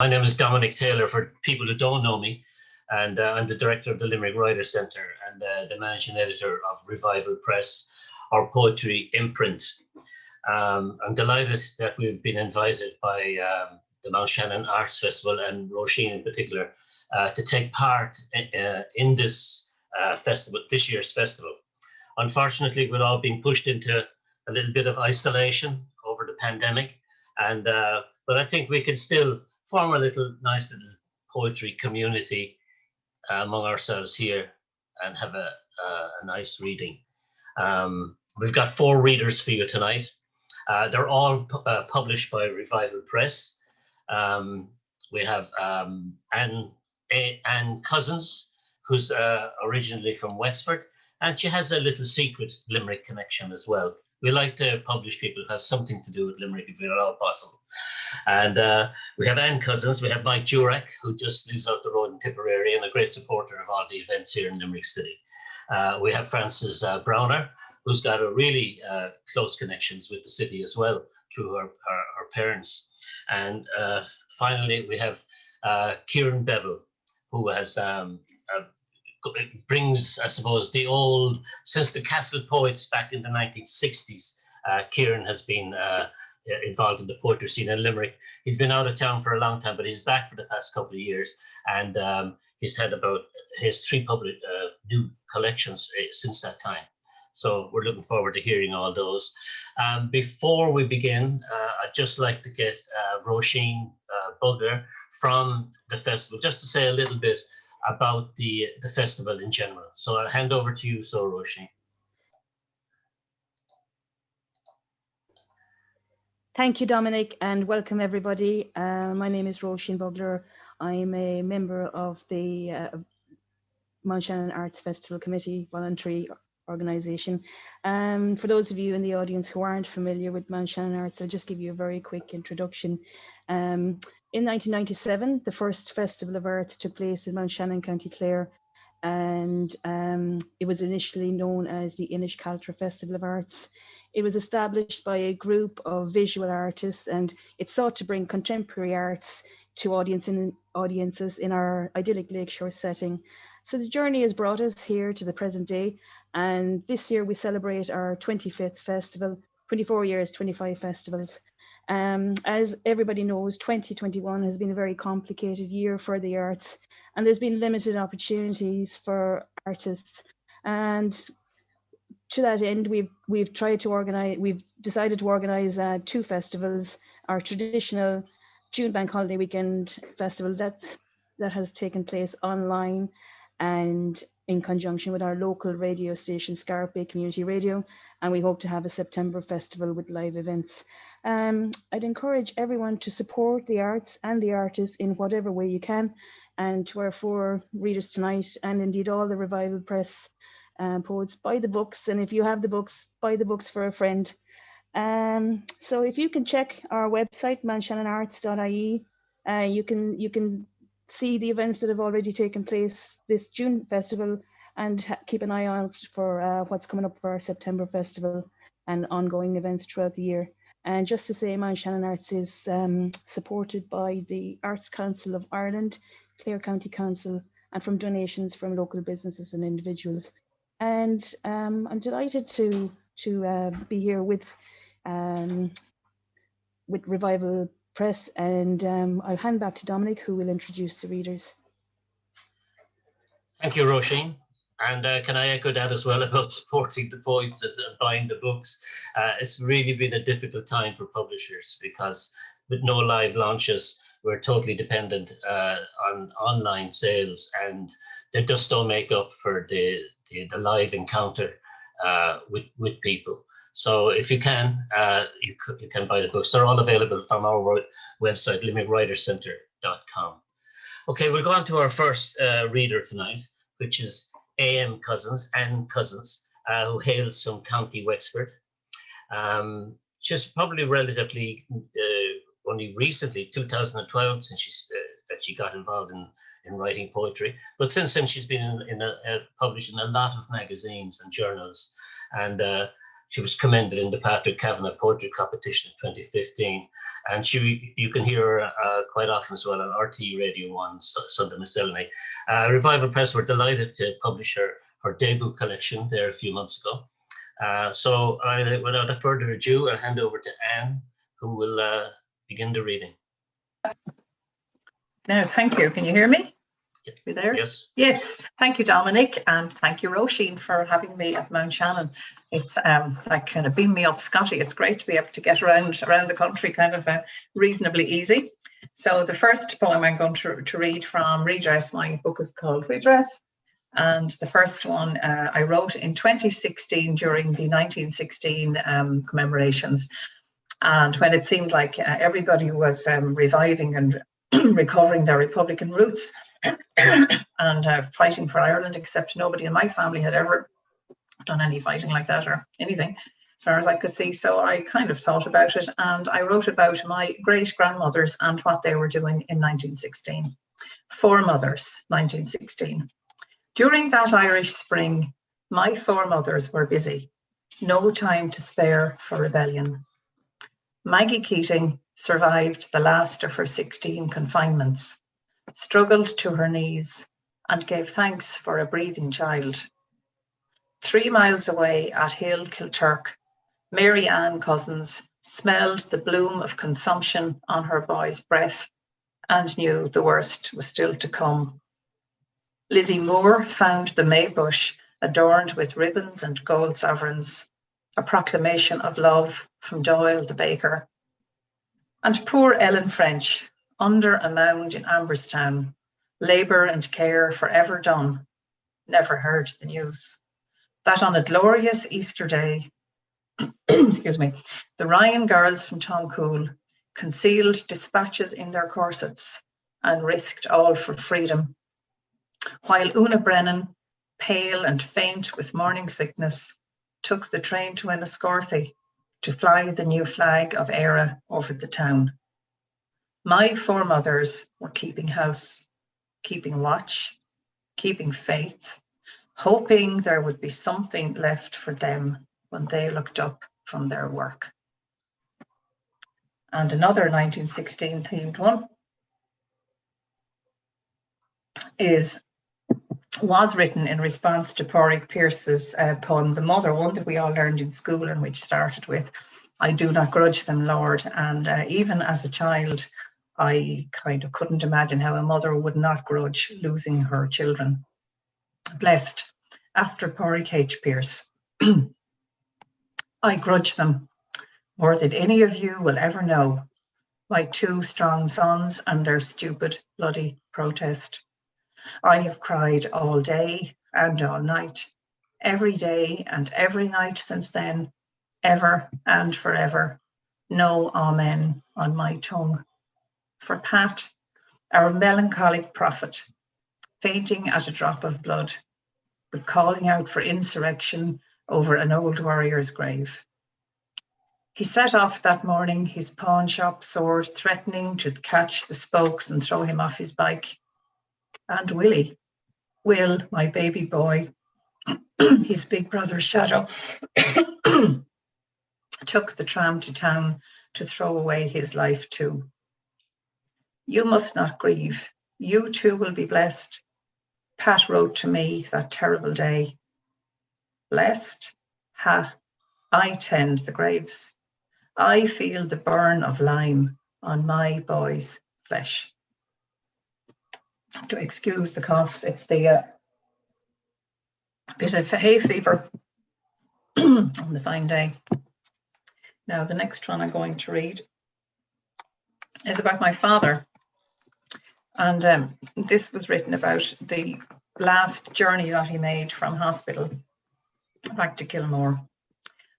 My name is Dominic Taylor, for people who don't know me, and I'm the director of the Limerick Writers Centre and the managing editor of Revival Press, our poetry imprint. I'm delighted that we've been invited by the Mountshannon Arts Festival, and Roisin in particular, to take part in this festival, this year's festival. Unfortunately, we're all being pushed into a little bit of isolation over the pandemic, and but I think we can still form a nice little poetry community among ourselves here and have a nice reading. We've got 4 readers for you tonight. They're all published by Revival Press. We have Anne Cousins, who's originally from Wexford, and she has a little secret Limerick connection as well. We like to publish people who have something to do with Limerick if at all possible. And we have Anne Cousins, we have Mike Jurek, who just lives out the road in Tipperary and a great supporter of all the events here in Limerick City. We have Frances Browner, who's got a really close connections with the city as well through her parents. And finally, we have Kieran Bevel, who has brings, I suppose, the old, since the Castle Poets back in the 1960s, Kieran has been involved in the poetry scene in Limerick. He's been out of town for a long time, but he's back for the past couple of years, and he's had about his 3 public new collections since that time. So we're looking forward to hearing all those. Before we begin, I'd just like to get Roisin Bugler from the festival, just to say a little bit about the festival in general. So I'll hand over to you, Roisin. Thank you, Dominic, and welcome everybody. My name is Roisin Bugler. I'm a member of the Mountshannon Arts Festival Committee, voluntary organisation. For those of you in the audience who aren't familiar with Mountshannon Arts, I'll just give you a very quick introduction. In 1997, the first Festival of Arts took place in Mountshannon, County Clare, and it was initially known as the Inishcaltra Festival of Arts. It was established by a group of visual artists, and it sought to bring contemporary arts to audiences in our idyllic lakeshore setting. So the journey has brought us here to the present day, and this year we celebrate our 25th festival, 24 years, 25 festivals. As everybody knows, 2021 has been a very complicated year for the arts, and there's been limited opportunities for artists. And to that end, we've decided to organise 2 festivals: our traditional June Bank Holiday Weekend festival that has taken place online and in conjunction with our local radio station, Scarlet Bay Community Radio, and we hope to have a September festival with live events. I'd encourage everyone to support the arts and the artists in whatever way you can. And to our 4 readers tonight, and indeed all the Revival Press poets, buy the books, and if you have the books, buy the books for a friend. So if you can check our website, mountsshannonarts.ie, you can see the events that have already taken place this June festival, and keep an eye out for what's coming up for our September festival and ongoing events throughout the year. And just to say, Mountshannon Arts is supported by the Arts Council of Ireland, Clare County Council, and from donations from local businesses and individuals. And I'm delighted to be here with Revival Press, and I'll hand back to Dominic, who will introduce the readers. Thank you, Roisin. And can I echo that as well about supporting the poets and buying the books? It's really been a difficult time for publishers, because with no live launches, we're totally dependent on online sales, and they just don't make up for the live encounter with people. So if you can, you can buy the books. They're all available from our website, limerickWritersCentre.com. Okay, we'll go on to our first reader tonight, which is Anne Cousins, who hails from County Wexford. She's probably relatively only recently, 2012, since that she got involved in writing poetry. But since then, she's been published in a lot of magazines and journals. And She was commended in the Patrick Kavanagh Poetry Competition in 2015. And you can hear her quite often as well on RT Radio 1, Sunday Miscellany. Revival Press were delighted to publish her debut collection there a few months ago. So without further ado, I'll hand over to Anne, who will begin the reading. No, thank you. Can you hear me? You there? Yes. Yes. Thank you, Dominic, and thank you, Roisin, for having me at Mountshannon. It's like kind of beam me up, Scotty. It's great to be able to get around the country kind of reasonably easy. So the first poem I'm going to read from Redress, my book is called Redress. And the first one I wrote in 2016 during the 1916 commemorations. And when it seemed like everybody was reviving and recovering their Republican roots and fighting for Ireland, except nobody in my family had ever done any fighting like that or anything, as far as I could see. So I kind of thought about it, and I wrote about my great-grandmothers and what they were doing in 1916. Foremothers, 1916. During that Irish spring, my foremothers were busy. No time to spare for rebellion. Maggie Keating survived the last of her 16 confinements, struggled to her knees, and gave thanks for a breathing child. 3 miles away at Hill Kilturk, Mary Ann Cousins smelled the bloom of consumption on her boy's breath and knew the worst was still to come. Lizzie Moore found the May bush adorned with ribbons and gold sovereigns, a proclamation of love from Doyle the baker. And poor Ellen French, under a mound in Amberstown, labour and care forever done, never heard the news that on a glorious Easter day, excuse me, the Ryan girls from Toncool concealed dispatches in their corsets and risked all for freedom, while Una Brennan, pale and faint with morning sickness, took the train to Enniscorthy to fly the new flag of Éire over the town. My foremothers were keeping house, keeping watch, keeping faith, hoping there would be something left for them when they looked up from their work. And another 1916 themed one was written in response to Pádraig Pearse's poem, The Mother, one that we all learned in school and which started with, I do not grudge them, Lord. And even as a child, I kind of couldn't imagine how a mother would not grudge losing her children. Blessed, after Pádraig H. Pearse. I grudge them more than any of you will ever know, my 2 strong sons and their stupid, bloody protest. I have cried all day and all night, every day and every night since then, ever and forever. No amen on my tongue. For Pat, our melancholic prophet, fainting at a drop of blood, but calling out for insurrection over an old warrior's grave. He set off that morning, his pawn shop sword threatening to catch the spokes and throw him off his bike. And Will, my baby boy, his big brother's shadow, took the tram to town to throw away his life too. You must not grieve. You too will be blessed. Pat wrote to me that terrible day. Blessed? Ha, I tend the graves. I feel the burn of lime on my boy's flesh. To excuse the coughs, it's the bit of hay fever on the fine day. Now, the next one I'm going to read is about my father. And this was written about the last journey that he made from hospital back to Kilmore.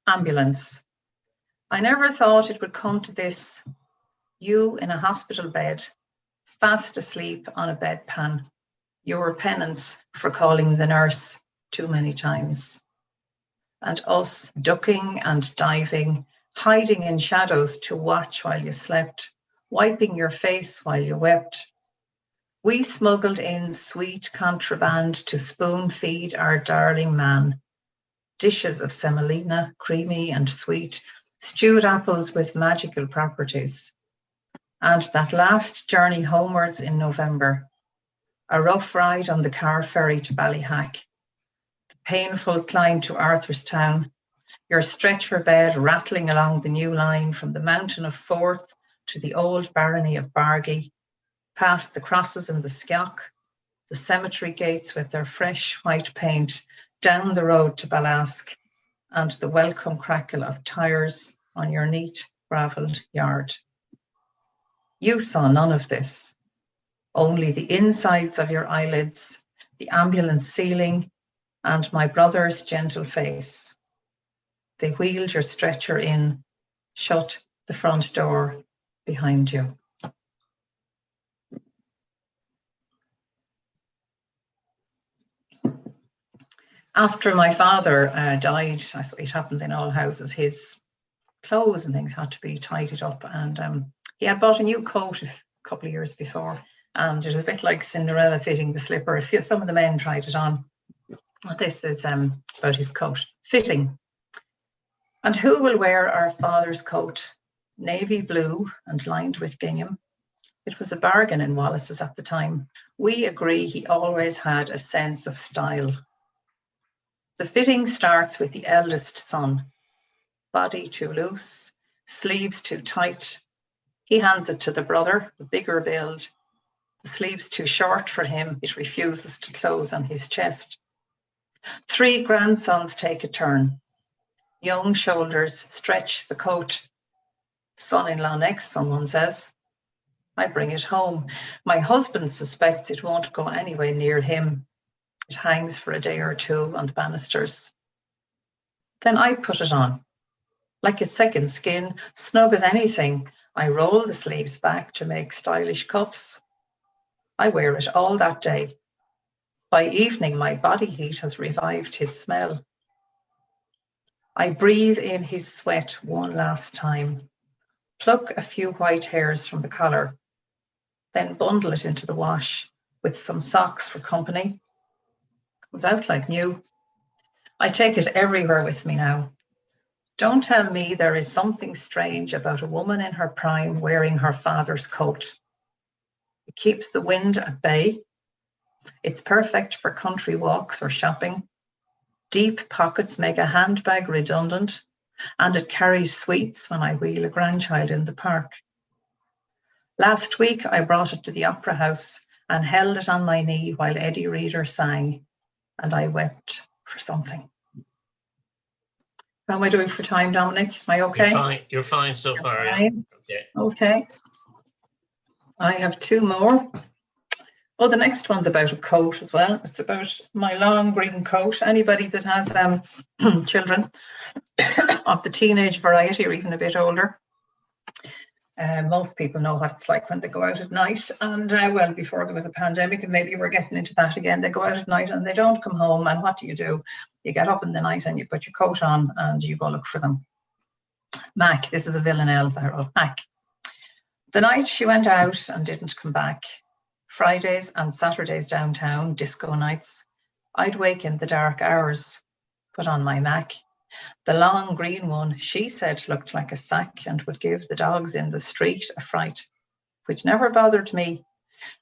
Ambulance. I never thought it would come to this. You in a hospital bed, fast asleep on a bedpan, your penance for calling the nurse too many times. And us ducking and diving, hiding in shadows to watch while you slept, wiping your face while you wept. We smuggled in sweet contraband to spoon feed our darling man. dishes of semolina, creamy and sweet, stewed apples with magical properties. And that last journey homewards in November, a rough ride on the car ferry to Ballyhack, the painful climb to Arthurstown, your stretcher bed rattling along the new line from the mountain of Forth to the old barony of Bargy, past the crosses in the Skeoch, the cemetery gates with their fresh white paint, down the road to Balask, and the welcome crackle of tyres on your neat gravelled yard. You saw none of this, only the insides of your eyelids, the ambulance ceiling, and my brother's gentle face. They wheeled your stretcher in, shut the front door behind you. After my father died, it happens in all houses, his clothes and things had to be tidied up, and he had bought a new coat a couple of years before, and it was a bit like Cinderella fitting the slipper. Some of the men tried it on. This is about his coat. Fitting. And who will wear our father's coat? Navy blue and lined with gingham. It was a bargain in Wallace's at the time. We agree he always had a sense of style. The fitting starts with the eldest son. Body too loose, sleeves too tight. He hands it to the brother, the bigger build. The sleeves too short for him, it refuses to close on his chest. 3 grandsons take a turn. Young shoulders stretch the coat. Son-in-law next, someone says. I bring it home. My husband suspects it won't go anywhere near him. It hangs for a day or two on the banisters. Then I put it on. Like a second skin, snug as anything, I roll the sleeves back to make stylish cuffs. I wear it all that day. By evening, my body heat has revived his smell. I breathe in his sweat one last time, pluck a few white hairs from the collar, then bundle it into the wash with some socks for company. Comes out like new. I take it everywhere with me now. Don't tell me there is something strange about a woman in her prime wearing her father's coat. It keeps the wind at bay. It's perfect for country walks or shopping. Deep pockets make a handbag redundant, and it carries sweets when I wheel a grandchild in the park. Last week, I brought it to the Opera House and held it on my knee while Eddie Reader sang, and I wept for something. How am I doing for time, Dominic? Am I okay? You're fine so far. Fine. Yeah. Okay. I have 2 more. Oh, the next one's about a coat as well. It's about my long green coat. Anybody that has children of the teenage variety or even a bit older, most people know what it's like when they go out at night. And well, before there was a pandemic, and maybe we're getting into that again, they go out at night and they don't come home. And what do? You get up in the night and you put your coat on and you go look for them. Mac, this is a villanelle that I wrote. Mac. The night she went out and didn't come back, Fridays and Saturdays downtown, disco nights, I'd wake in the dark hours, put on my Mac. The long green one, she said, looked like a sack and would give the dogs in the street a fright, which never bothered me.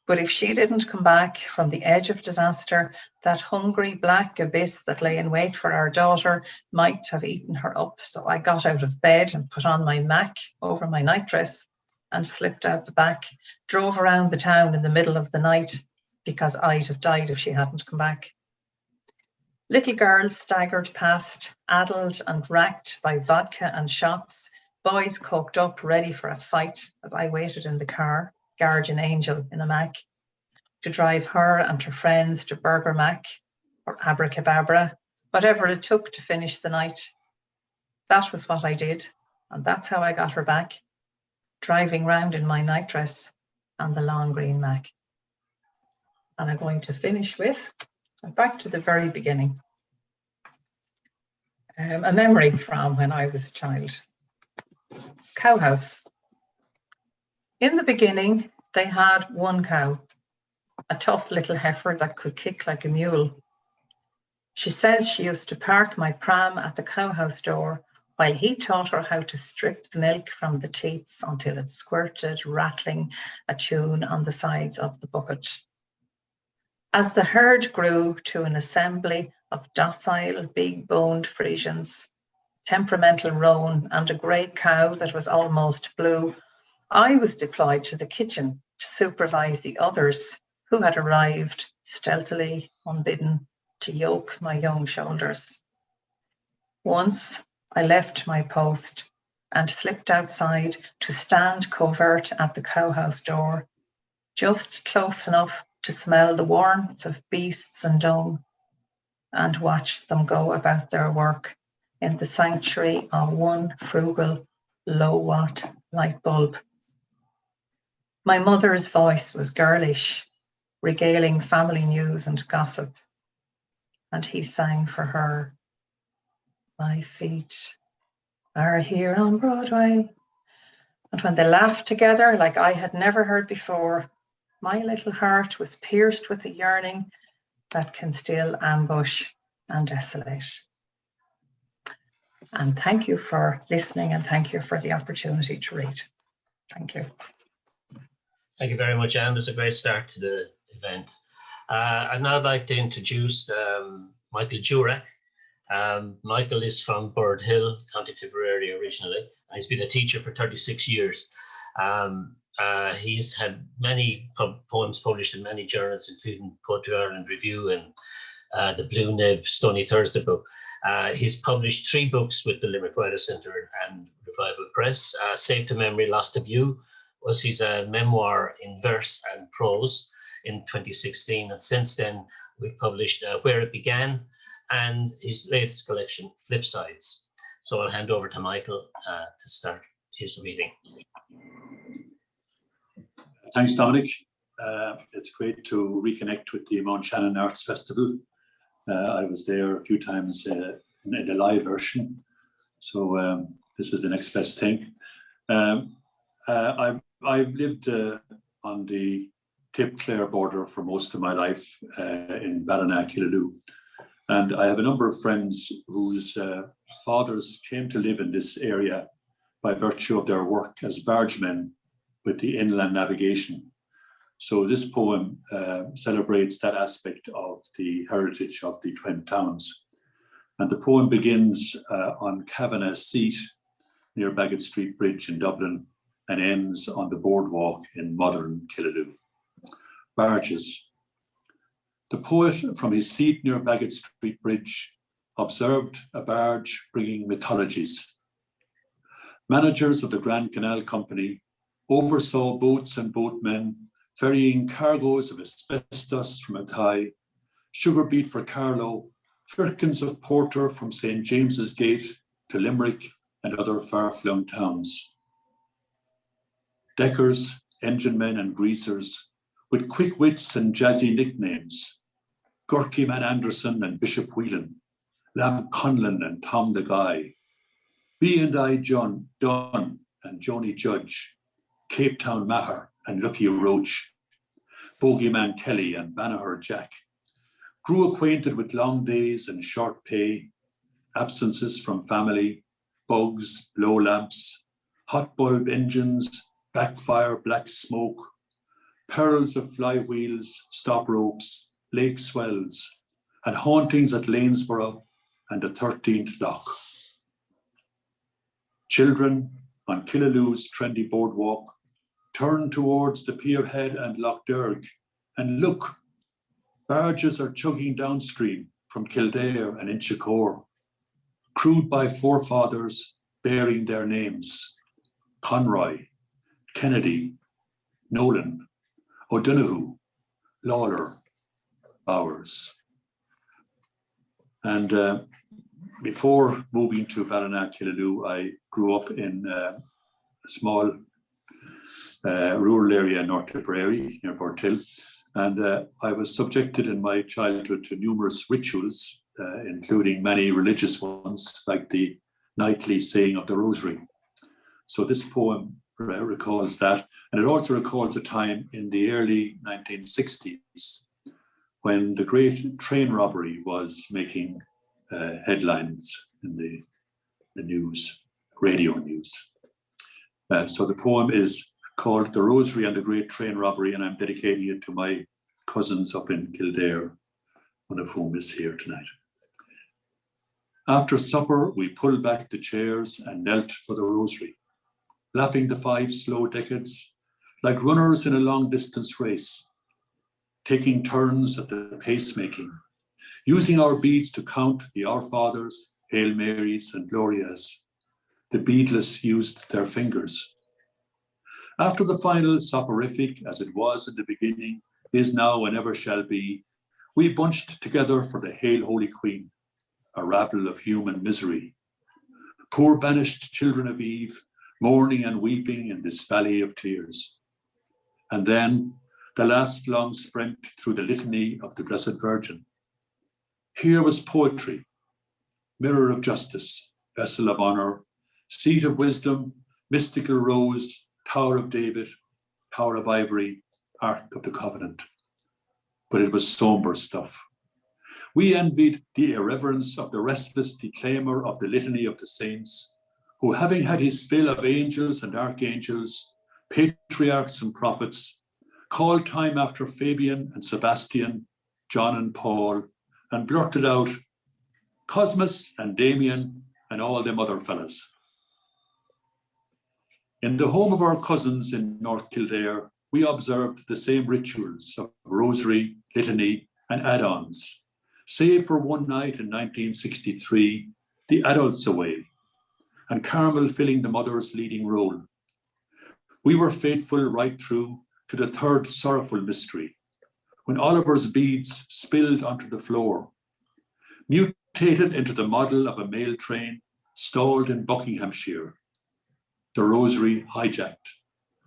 But if she didn't come back from the edge of disaster, that hungry black abyss that lay in wait for our daughter might have eaten her up. So I got out of bed and put on my Mac over my nightdress and slipped out the back, drove around the town in the middle of the night because I'd have died if she hadn't come back. Little girls staggered past, addled and racked by vodka and shots, boys coked up, ready for a fight as I waited in the car, guardian angel in a Mac, to drive her and her friends to Burger Mac or Abracababra, whatever it took to finish the night. That was what I did, and that's how I got her back, driving round in my nightdress and the long green Mac. And I'm going to finish with, back to the very beginning, a memory from when I was a child. Cowhouse. In the beginning, they had one cow, a tough little heifer that could kick like a mule. She says she used to park my pram at the cowhouse door while he taught her how to strip the milk from the teats until it squirted, rattling a tune on the sides of the bucket. As the herd grew to an assembly of docile, big-boned Frisians, temperamental roan and a grey cow that was almost blue, I was deployed to the kitchen to supervise the others who had arrived stealthily, unbidden, to yoke my young shoulders. Once I left my post and slipped outside to stand covert at the cowhouse door, just close enough to smell the warmth of beasts and dung and watch them go about their work in the sanctuary of one frugal, low-watt light bulb. My mother's voice was girlish, regaling family news and gossip, and he sang for her, "My feet are here on Broadway." And when they laughed together like I had never heard before, my little heart was pierced with a yearning that can still ambush and desolate. And thank you for listening, and thank you for the opportunity to read. Thank you. Thank you very much, Anne. That's a great start to the event. I'd now like to introduce Michael Jurek. Michael is from Bird Hill, County Tipperary originally, and he's been a teacher for 36 years. He's had many poems published in many journals, including Poetry Ireland Review and the Blue Nib Stony Thursday book. He's published 3 books with the Limerick Writers Centre and Revival Press. Saved to Memory, Lost to View was his memoir in verse and prose in 2016. And since then, we've published Where It Began and his latest collection, Flipsides. So I'll hand over to Michael to start his reading. Thanks, Dominic. It's great to reconnect with the Mountshannon Arts Festival. I was there a few times in the live version, so this is the next best thing. I've lived on the Tip-Clare border for most of my life in Ballina-Killaloe, and I have a number of friends whose fathers came to live in this area by virtue of their work as bargemen with the inland navigation. So this poem celebrates that aspect of the heritage of the twin towns. And the poem begins on Kavanagh Seat near Bagot Street Bridge in Dublin and ends on the boardwalk in modern Killaloe. Barges. The poet from his seat near Bagot Street Bridge observed a barge bringing mythologies. Managers of the Grand Canal Company oversaw boats and boatmen ferrying cargoes of asbestos from Athy, sugar beet for Carlow, firkins of porter from St. James's Gate to Limerick and other far-flung towns. Deckers, engine men and greasers, with quick wits and jazzy nicknames, Gorky Man Anderson and Bishop Whelan, Lam Conlon and Tom the Guy, B&I John Dunn and Joni Judge, Cape Town Maher and Lucky Roach, Bogeyman Kelly and Banagher Jack, grew acquainted with long days and short pay, absences from family, bugs, blow lamps, hot bulb engines, backfire, black smoke, perils of flywheels, stop ropes, lake swells, and hauntings at Lanesborough and the 13th Loch. Children on Killaloe's trendy boardwalk turn towards the Pierhead and Loch Derg, and look, barges are chugging downstream from Kildare and Inchicore, crewed by forefathers bearing their names: Conroy, Kennedy, Nolan, O'Donoghue, Lawler, Bowers. And before moving to Ballina-Killaloe, I grew up in a small rural area in North Tipperary near Bird Hill, and I was subjected in my childhood to numerous rituals, including many religious ones, like the nightly saying of the Rosary. So this poem recalls that, and it also recalls a time in the early 1960s when the great train robbery was making headlines in the news, radio news. So the poem is called The Rosary and the Great Train Robbery, and I'm dedicating it to my cousins up in Kildare, one of whom is here tonight. After supper, we pulled back the chairs and knelt for the rosary, lapping the 5 slow decades like runners in a long-distance race, taking turns at the pacemaking, using our beads to count the Our Fathers, Hail Marys, and Glorias. The beadless used their fingers. After the final soporific, as it was in the beginning, is now and ever shall be, we bunched together for the Hail Holy Queen, a rabble of human misery. Poor banished children of Eve, mourning and weeping in this valley of tears. And then the last long sprint through the litany of the Blessed Virgin. Here was poetry, mirror of justice, vessel of honor, seat of wisdom, mystical rose, Tower of David, Tower of Ivory, Ark of the Covenant. But it was somber stuff. We envied the irreverence of the restless declaimer of the Litany of the Saints, who, having had his fill of angels and archangels, patriarchs and prophets, called time after Fabian and Sebastian, John and Paul, and blurted out, Cosmas and Damien and all them other fellas. In the home of our cousins in North Kildare, we observed the same rituals of rosary, litany, and add-ons, save for one night in 1963, the adults away, and Carmel filling the mother's leading role. We were faithful right through to the third sorrowful mystery, when Oliver's beads spilled onto the floor, mutated into the model of a mail train stalled in Buckinghamshire. The rosary hijacked.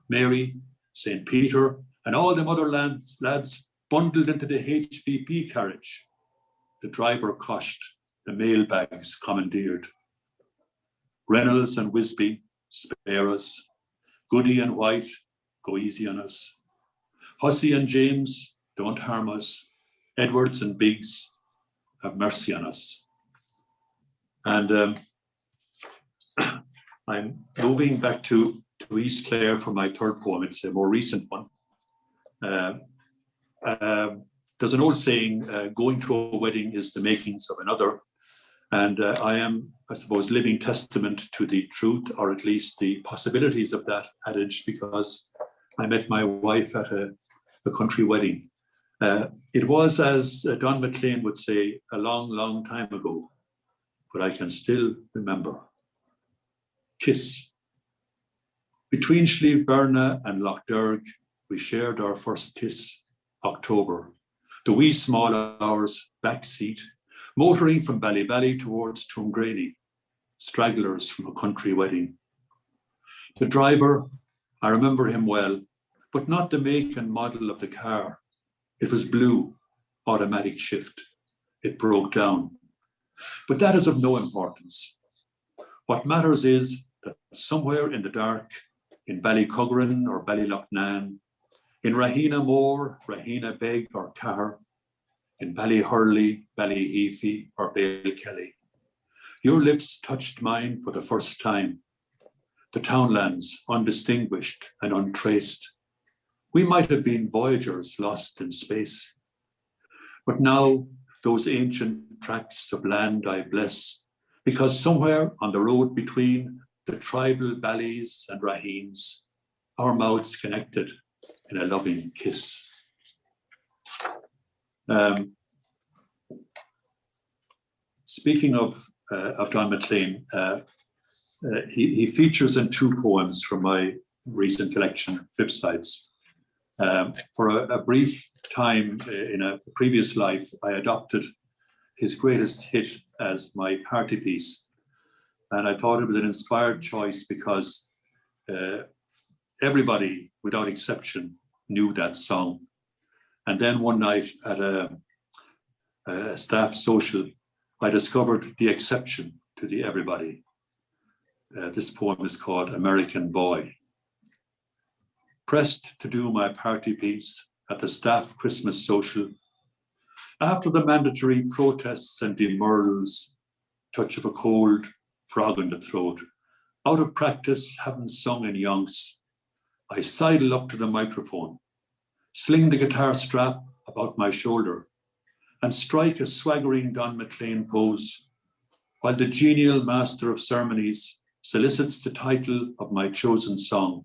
Mary, St. Peter, and all them other lads bundled into the HVP carriage. The driver coshed, the mail bags commandeered. Reynolds and Wisby, spare us. Goody and White, go easy on us. Hussey and James, don't harm us. Edwards and Biggs, have mercy on us. And I'm moving back to East Clare for my third poem. It's a more recent one. There's an old saying, going to a wedding is the makings of another. And I am, I suppose, living testament to the truth, or at least the possibilities of that adage, because I met my wife at a country wedding. It was, as Don McLean would say, a long, long time ago, but I can still remember. Kiss. Between Slieve-Berna and Lochderg, we shared our first kiss, October. The wee small hours, back seat, motoring from Ballybally towards Toongraney, stragglers from a country wedding. The driver, I remember him well, but not the make and model of the car. It was blue, automatic shift. It broke down. But that is of no importance. What matters is that somewhere in the dark, in Ballycuggaran or Ballyloughnan, in Rahina Moor, Rahina Beg or Cahir, in Ballyhurley, Ballyheafy or Bale-Kelly, your lips touched mine for the first time. The townlands, undistinguished and untraced. We might have been voyagers lost in space. But now those ancient tracts of land I bless, because somewhere on the road between the tribal Ballys and Raheens, our mouths connected in a loving kiss. Speaking of Don McLean, he features in 2 poems from my recent collection, Flipsides. For a brief time in a previous life, I adopted his greatest hit as my party piece. And I thought it was an inspired choice because everybody, without exception, knew that song. And then one night at a staff social, I discovered the exception to the everybody. This poem is called American Boy. Pressed to do my party piece at the staff Christmas social, After the mandatory protests and demurrals, touch of a cold frog in the throat, out of practice, having sung in yonks, I sidle up to the microphone, sling the guitar strap about my shoulder, and strike a swaggering Don McLean pose, while the genial master of ceremonies solicits the title of my chosen song.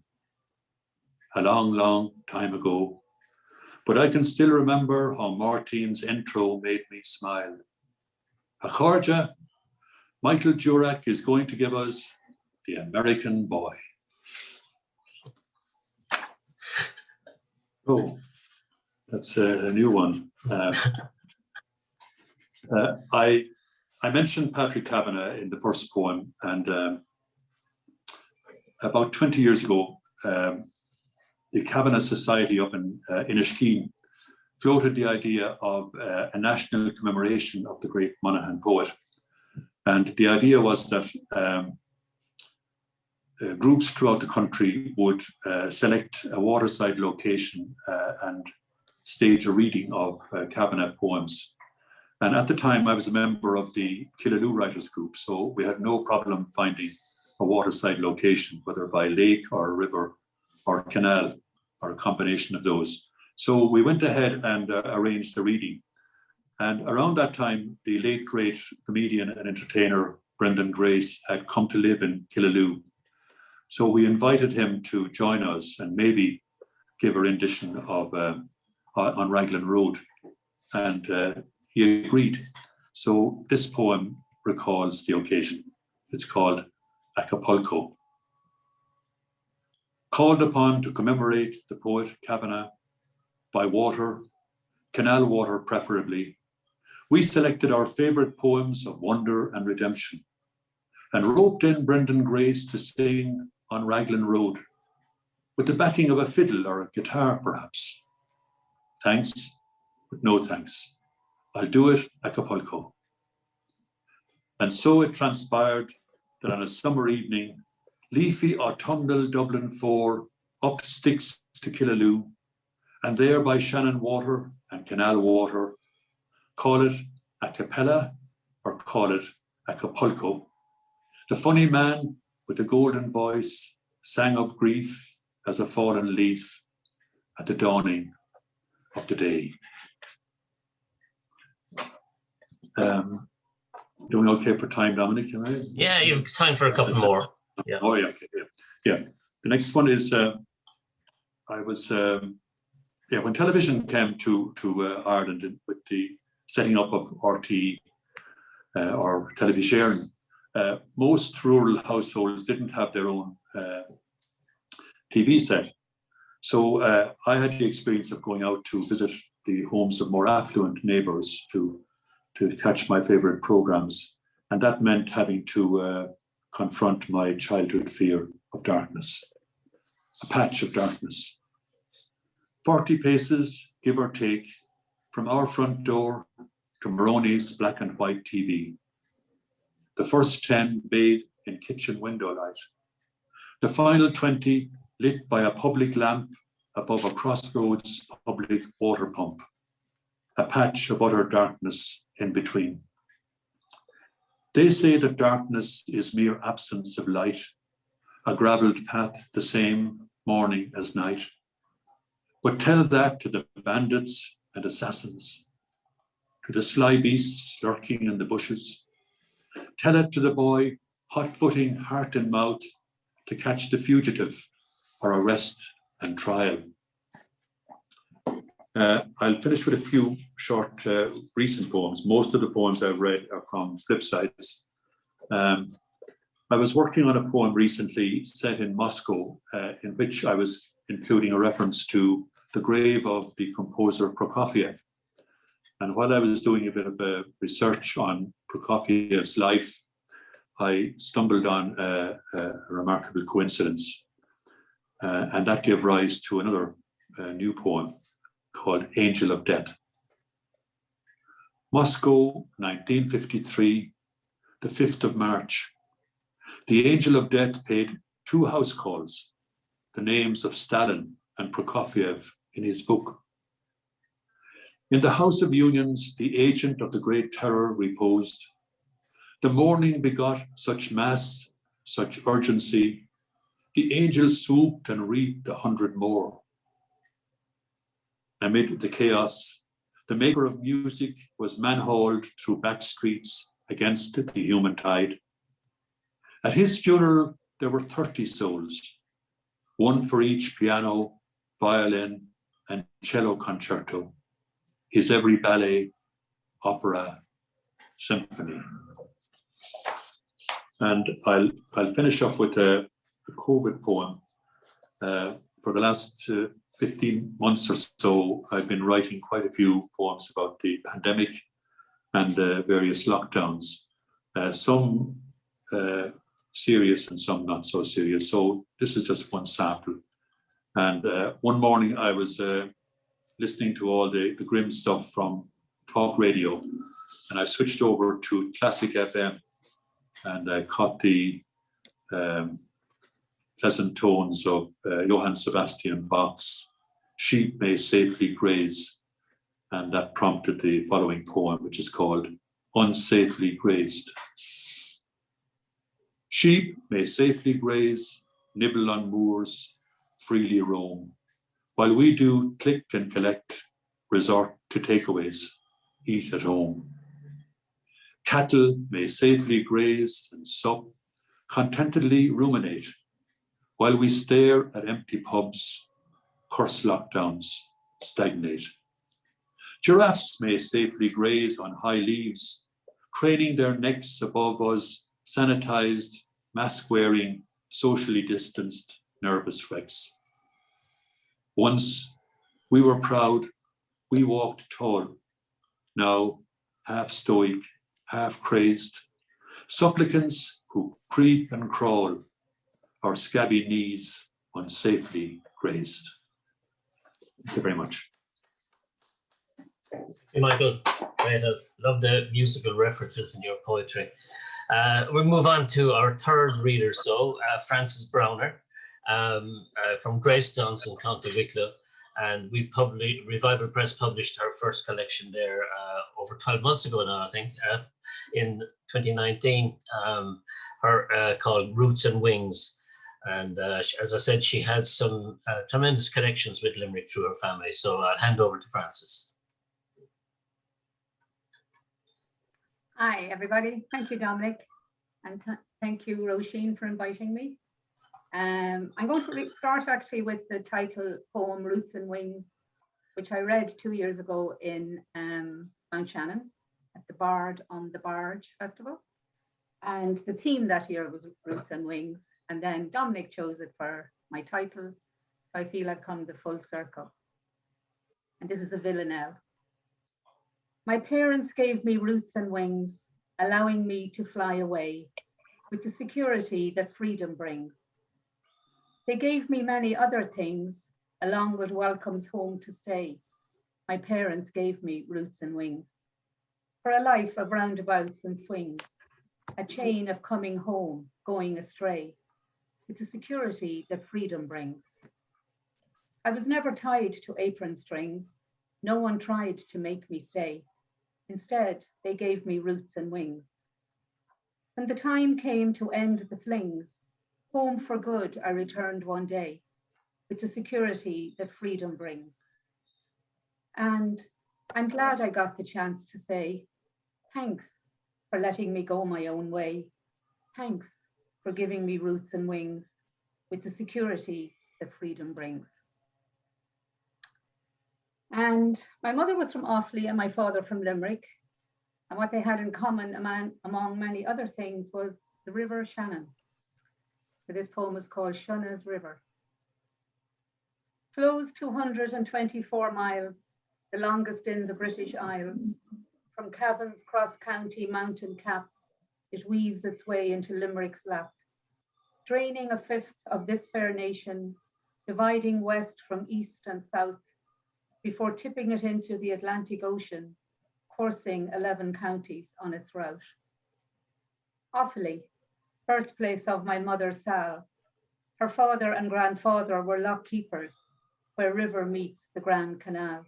A long, long time ago, but I can still remember how Martin's intro made me smile. Acharja, Michael Jurak is going to give us The American Boy. Oh, that's a new one. I mentioned Patrick Kavanagh in the first poem, and about 20 years ago, the Kavanagh Society up in Inniskeen floated the idea of a national commemoration of the great Monaghan poet. And the idea was that groups throughout the country would select a waterside location and stage a reading of Kavanagh poems. And at the time, I was a member of the Killaloo Writers Group, so we had no problem finding a waterside location, whether by lake or river or canal or a combination of those. So we went ahead and arranged a reading. And around that time, the late great comedian and entertainer Brendan Grace had come to live in Killaloo. So we invited him to join us and maybe give a rendition of on Raglan Road. And he agreed. So this poem recalls the occasion. It's called Acapulco. Called upon to commemorate the poet Kavanagh by water, canal water preferably, we selected our favorite poems of wonder and redemption and roped in Brendan Grace to sing on Raglan Road with the backing of a fiddle or a guitar perhaps. Thanks, but no thanks. I'll do it Acapulco. And so it transpired that on a summer evening, leafy autumnal Dublin 4 up sticks to Killaloo, and there by Shannon water and canal water, call it a cappella or call it Acapulco, the funny man with the golden voice sang of grief as a fallen leaf at the dawning of the day. Doing okay for time, Dominic? Am I? Yeah, you have time for a couple more. Yeah. Oh yeah, okay, yeah. The next one is when television came to Ireland with the setting up of RT or television, most rural households didn't have their own TV set. So I had the experience of going out to visit the homes of more affluent neighbours to catch my favourite programmes, and that meant having to confront my childhood fear of darkness, a patch of darkness. 40 paces, give or take, from our front door to Maroney's black and white TV. The first 10 bathed in kitchen window light. The final 20 lit by a public lamp above a crossroads public water pump. A patch of utter darkness in between. They say that darkness is mere absence of light, a gravelled path the same morning as night. But tell that to the bandits and assassins, to the sly beasts lurking in the bushes. Tell it to the boy, hot-footing, heart in mouth, to catch the fugitive or arrest and trial. I'll finish with a few short recent poems. Most of the poems I've read are from Flipsides. I was working on a poem recently set in Moscow, in which I was including a reference to the grave of the composer Prokofiev. And while I was doing a bit of research on Prokofiev's life, I stumbled on a remarkable coincidence. And that gave rise to another new poem called Angel of Death. Moscow, 1953, the 5th of March. The Angel of Death paid 2 house calls, the names of Stalin and Prokofiev in his book. In the House of Unions, the agent of the Great Terror reposed. The morning begot such mass, such urgency. The angels swooped and reaped 100 more. Amid the chaos, the maker of music was manhauled through back streets against the human tide. At his funeral, there were 30 souls, one for each piano, violin, and cello concerto, his every ballet, opera, symphony. And I'll finish up with a COVID poem. For the last 15 months or so, I've been writing quite a few poems about the pandemic and the various lockdowns, some serious and some not so serious. So this is just one sample. And one morning I was listening to all the grim stuff from talk radio, and I switched over to Classic FM, and I caught the pleasant tones of Johann Sebastian Bach's Sheep May Safely Graze, and that prompted the following poem, which is called Unsafely Grazed. Sheep may safely graze, nibble on moors, freely roam, while we do click and collect, resort to takeaways, eat at home. Cattle may safely graze and sup, contentedly ruminate, while we stare at empty pubs, curse lockdowns, stagnate. Giraffes may safely graze on high leaves, craning their necks above us, sanitized, mask-wearing, socially distanced, nervous wrecks. Once we were proud, we walked tall. Now, half stoic, half crazed, supplicants who creep and crawl, our scabby knees unsafely grazed. Thank you very much. Hey, Michael, great. I love the musical references in your poetry. We'll move on to our third reader, Frances Browner, from Greystones in County Wicklow. And Revival Press published her first collection there over 12 months ago now, I think, in 2019, called Roots and Wings. And as I said, she had some tremendous connections with Limerick through her family. So I'll hand over to Frances. Hi, everybody. Thank you, Dominic. And thank you, Roisin, for inviting me. I'm going to start actually with the title poem, Roots and Wings, which I read 2 years ago in Mountshannon at the Bard on the Barge Festival. And the theme that year was Roots and Wings. And then Dominic chose it for my title. So I feel I've come the full circle. And this is a villanelle. My parents gave me roots and wings, allowing me to fly away with the security that freedom brings. They gave me many other things, along with welcomes home to stay. My parents gave me roots and wings for a life of roundabouts and swings, a chain of coming home, going astray, with the security that freedom brings. I was never tied to apron strings. No one tried to make me stay. Instead, they gave me roots and wings. When the time came to end the flings, home for good I returned one day, with the security that freedom brings. And I'm glad I got the chance to say, thanks for letting me go my own way. Thanks for giving me roots and wings, with the security that freedom brings. And my mother was from Offaly and my father from Limerick. And what they had in common among many other things was the River Shannon. So this poem is called Shonna's River. Flows 224 miles, the longest in the British Isles. From Cavan's cross-county mountain cap, it weaves its way into Limerick's lap, draining a fifth of this fair nation, dividing west from east and south, before tipping it into the Atlantic Ocean, coursing 11 counties on its route. Offaly, birthplace of my mother Sal. Her father and grandfather were lock keepers, where river meets the Grand Canal.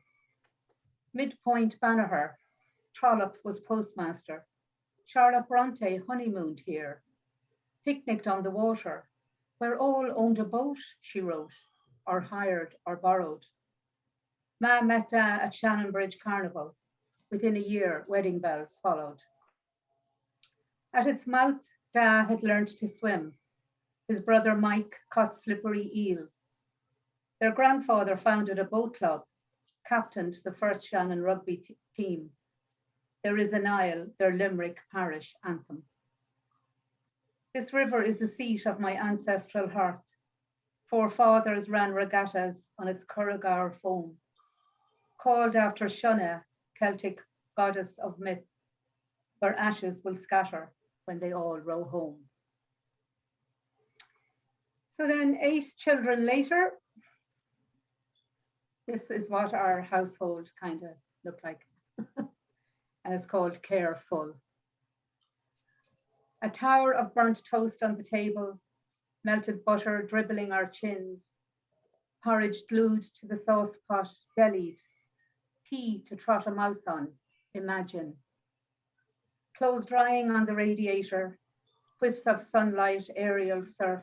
Midpoint Banagher, Trollope was postmaster. Charlotte Bronte honeymooned here, picnicked on the water, where all owned a boat, she wrote, or hired or borrowed. Ma met Da at Shannon Bridge Carnival. Within a year, wedding bells followed. At its mouth, Da had learned to swim. His brother Mike caught slippery eels. Their grandfather founded a boat club, captained the first Shannon rugby team. There is an Isle, their Limerick parish anthem. This river is the seat of my ancestral hearth. Forefathers ran regattas on its Curragar foam, called after Shona, Celtic goddess of myth, where ashes will scatter when they all row home. So then 8 children later, this is what our household kind of looked like. And it's called Careful. A tower of burnt toast on the table, melted butter dribbling our chins, porridge glued to the sauce pot, jellied, tea to trot a mouse on, imagine. Clothes drying on the radiator, whiffs of sunlight, aerial surf,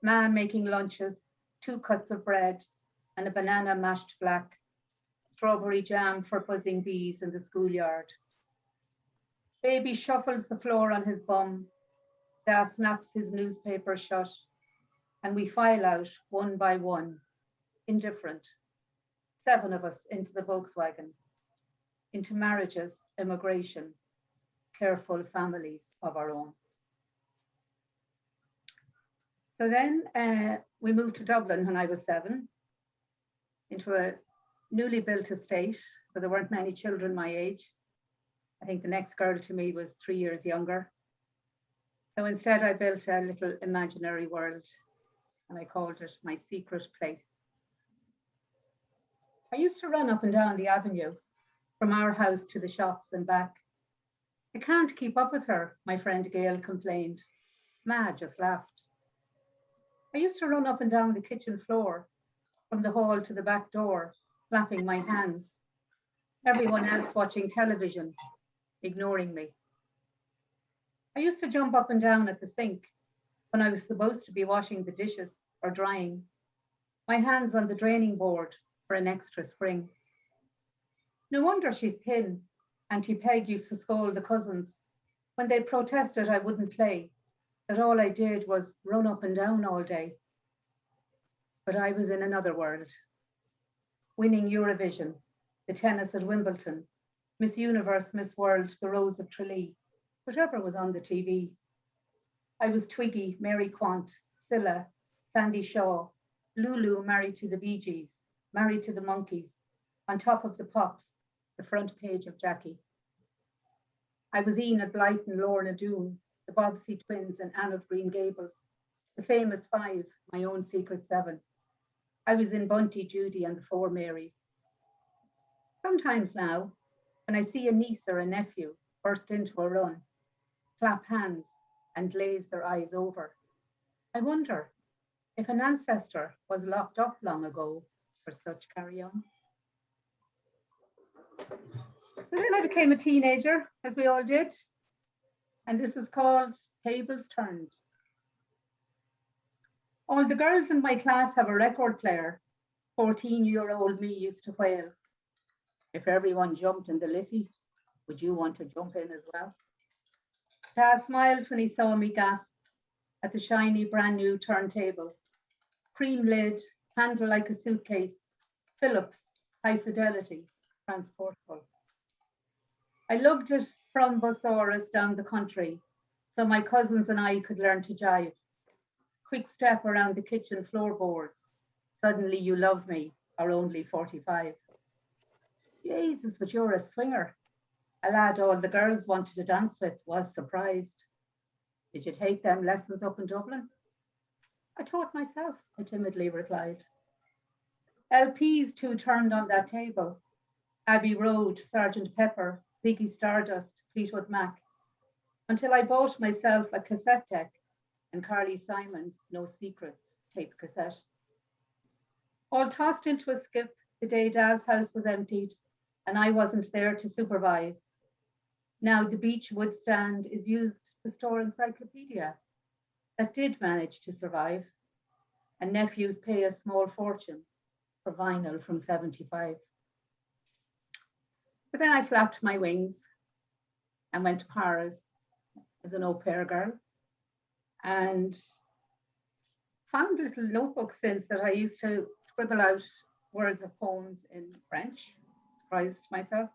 Ma making lunches, 2 cuts of bread and a banana mashed black, strawberry jam for buzzing bees in the schoolyard. Baby shuffles the floor on his bum, Da snaps his newspaper shut, and we file out one by one, indifferent, 7 of us into the Volkswagen, into marriages, immigration, careful families of our own. So then we moved to Dublin when I was 7, into a newly built estate. So there weren't many children my age. I think the next girl to me was 3 years younger. So instead I built a little imaginary world and I called it my secret place. I used to run up and down the avenue from our house to the shops and back. I can't keep up with her, my friend Gail complained. Ma just laughed. I used to run up and down the kitchen floor from the hall to the back door, clapping my hands. Everyone else watching television, ignoring me. I used to jump up and down at the sink when I was supposed to be washing the dishes or drying, my hands on the draining board for an extra spring. No wonder she's thin, Auntie Peg used to scold the cousins when they protested I wouldn't play, that all I did was run up and down all day. But I was in another world, winning Eurovision, the tennis at Wimbledon, Miss Universe, Miss World, the Rose of Tralee, whatever was on the TV. I was Twiggy, Mary Quant, Scylla, Sandy Shaw, Lulu married to the Bee Gees, married to the Monkeys, on top of the Pops, the front page of Jackie. I was Enid Blyton and Lorna Doone, the Bobbsey twins and Anne of Green Gables, the famous 5, my own secret 7. I was in Bunty, Judy and the 4 Marys. Sometimes now, when I see a niece or a nephew burst into a run, clap hands and glaze their eyes over, I wonder if an ancestor was locked up long ago for such carry-on. So then I became a teenager, as we all did, and this is called Tables Turned. All the girls in my class have a record player. 14-year-old me used to wail. If everyone jumped in the Liffey, would you want to jump in as well? Dad smiled when he saw me gasp at the shiny brand new turntable. Cream lid, handle like a suitcase, Phillips, high fidelity, transportable. I lugged it from Busaurus down the country so my cousins and I could learn to jive. Quick step around the kitchen floorboards. Suddenly you love me, or only 45. Jesus, but you're a swinger. A lad all the girls wanted to dance with was surprised. Did you take them lessons up in Dublin? I taught myself, I timidly replied. LPs too turned on that table. Abbey Road, Sgt. Pepper, Ziggy Stardust, Fleetwood Mac, until I bought myself a cassette deck and Carly Simon's No Secrets tape cassette. All tossed into a skip the day Dad's house was emptied and I wasn't there to supervise. Now the beechwood stand is used to store encyclopedia that did manage to survive, and nephews pay a small fortune for vinyl from 75. But then I flapped my wings and went to Paris as an au pair girl, and found little notebooks since that I used to scribble out words of poems in French, surprised myself.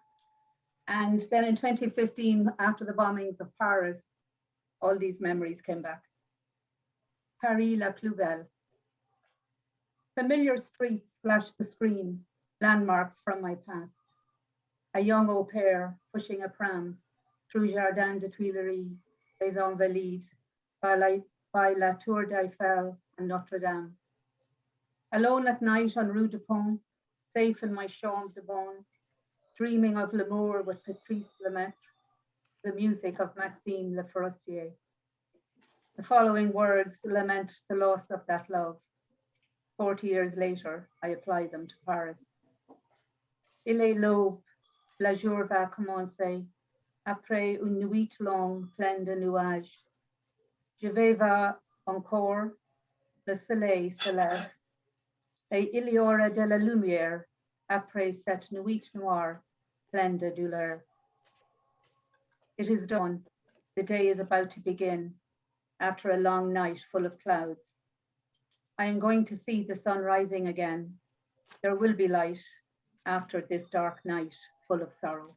And then in 2015, after the bombings of Paris, all these memories came back. Paris la plus belle. Familiar streets flashed the screen, landmarks from my past. A young au pair pushing a pram through Jardin de Tuileries, Les Invalides, by La Tour d'Eiffel and Notre Dame. Alone at night on Rue de Pont, safe in my chambre de bonne, dreaming of l'amour with Patrice Lemaitre, the music of Maxime Le Forestier. The following words lament the loss of that love. 40 years later, I apply them to Paris. Il est l'aube, la jour va commencer, après une nuit longue pleine de nuages. Je vais voir encore, le soleil se lève, et il y aura de la lumière après cette nuit noire pleine de douleur. It is done. The day is about to begin after a long night full of clouds. I am going to see the sun rising again. There will be light after this dark night full of sorrow.